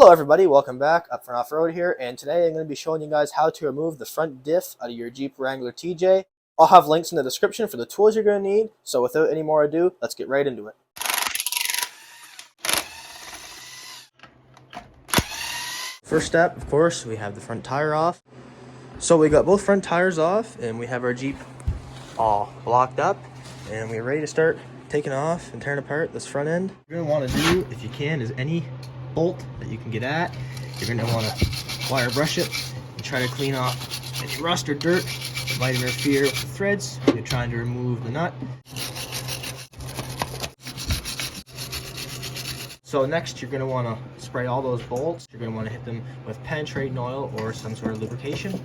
Hello everybody, welcome back. Up Front Off-Road here, and today I'm going to be showing you guys how to remove the front diff out of your Jeep Wrangler TJ. I'll have links in the description for the tools you're going to need, so without any more ado, let's get right into it. First step, of course, we have the front tire off. So we got both front tires off, and we have our Jeep all blocked up, and we're ready to start taking off and tearing apart this front end. What you're going to want to do, if you can, is any bolt that you can get at, you're going to want to wire brush it and try to clean off any rust or dirt that might interfere with the threads when you're trying to remove the nut. So next, you're going to want to spray all those bolts. You're going to want to hit them with penetrating oil or some sort of lubrication.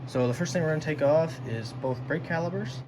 So the first thing we're going to take off is both brake calipers.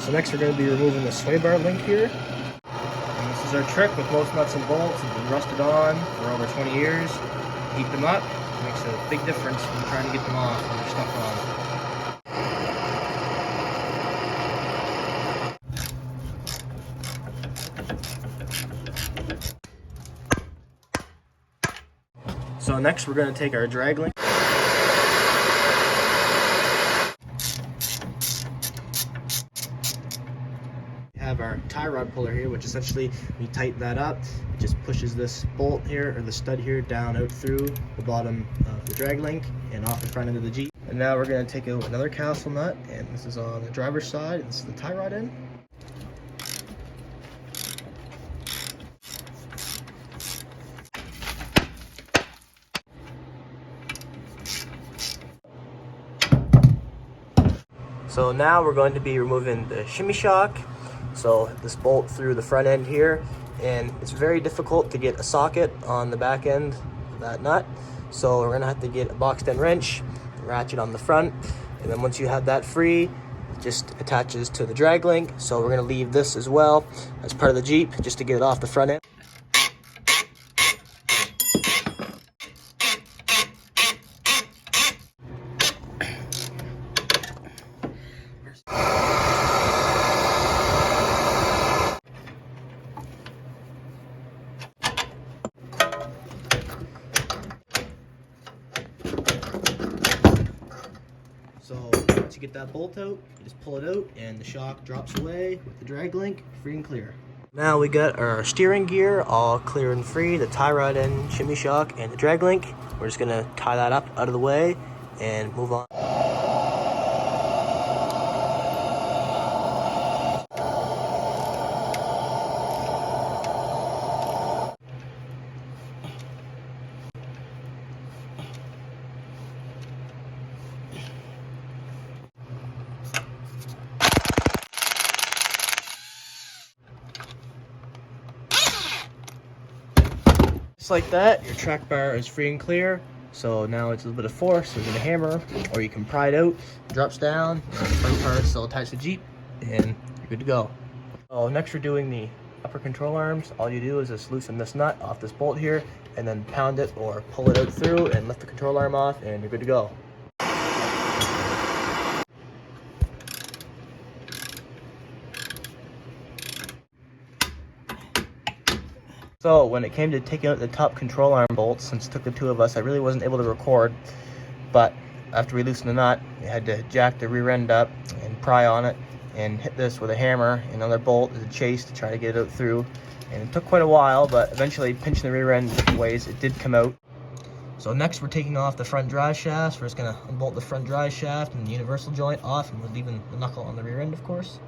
So next we're going to be removing the sway bar link here. And this is our trick with most nuts and bolts. They've been rusted on for over 20 years. Heat them up. It makes a big difference when you're trying to get them off when they're stuck on. So next we're going to take our drag link. Have our tie rod puller here, which essentially when you tighten that up, it just pushes this bolt here or the stud here down out through the bottom of the drag link and off the front end of the Jeep. And now we're going to take out another castle nut, and this is on the driver's side, and this is the tie rod end. So now we're going to be removing the shimmy shock. So this bolt through the front end here, and it's very difficult to get a socket on the back end of that nut. So we're gonna have to get a boxed end wrench, ratchet on the front, and then once you have that free, it just attaches to the drag link. So we're gonna leave this as well as part of the Jeep just to get it off the front end. So once you get that bolt out, you just pull it out and the shock drops away with the drag link, free and clear. Now we got our steering gear all clear and free, the tie rod end, shimmy shock, and the drag link. We're just gonna tie that up out of the way and move on. Just like that, your track bar is free and clear. So now it's a little bit of force, so you're gonna hammer, or you can pry it out, it drops down, and the front part is still attached to the Jeep, and you're good to go. So next we're doing the upper control arms. All you do is just loosen this nut off this bolt here, and then pound it or pull it out through and lift the control arm off, and you're good to go. So when it came to taking out the top control arm bolts, since it took the two of us, I really wasn't able to record. But after we loosened the nut, we had to jack the rear end up and pry on it and hit this with a hammer and another bolt as a chase to try to get it out through. And it took quite a while, but eventually pinching the rear end different ways, it did come out. So next we're taking off the front drive shafts. We're just gonna unbolt the front drive shaft and the universal joint off, and we're leaving the knuckle on the rear end, of course.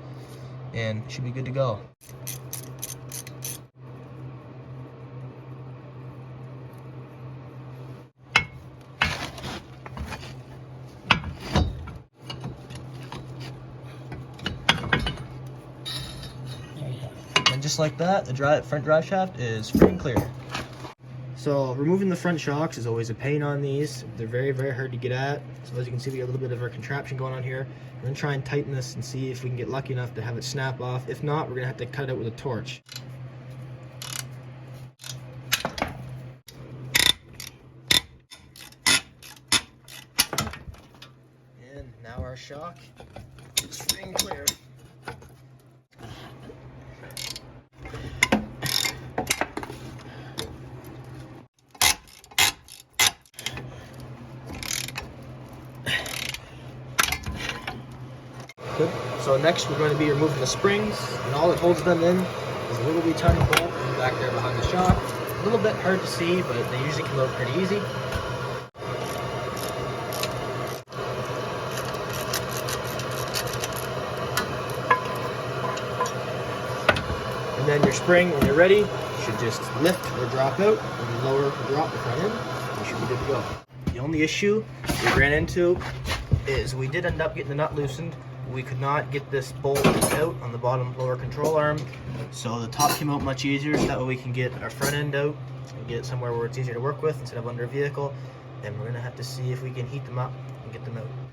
and should be good to go. And just like that, the front drive shaft is free and clear. So removing the front shocks is always a pain on these. They're very, very hard to get at. So as you can see, we got a little bit of our contraption going on here. We're gonna try and tighten this and see if we can get lucky enough to have it snap off. If not, we're gonna have to cut it out with a torch. And now our shock is free and clear. Good. So next we're going to be removing the springs, and all that holds them in is a little wee tiny bolt back there behind the shock. A little bit hard to see, but they usually come out pretty easy. And then your spring, when you're ready, should just lift or drop out. When you lower or drop the front end, you should be good to go. The only issue we ran into is we did end up getting the nut loosened. We could not get this bolt out on the bottom lower control arm, so the top came out much easier, so that way we can get our front end out and get it somewhere where it's easier to work with instead of under a vehicle. And we're going to have to see if we can heat them up and get them out.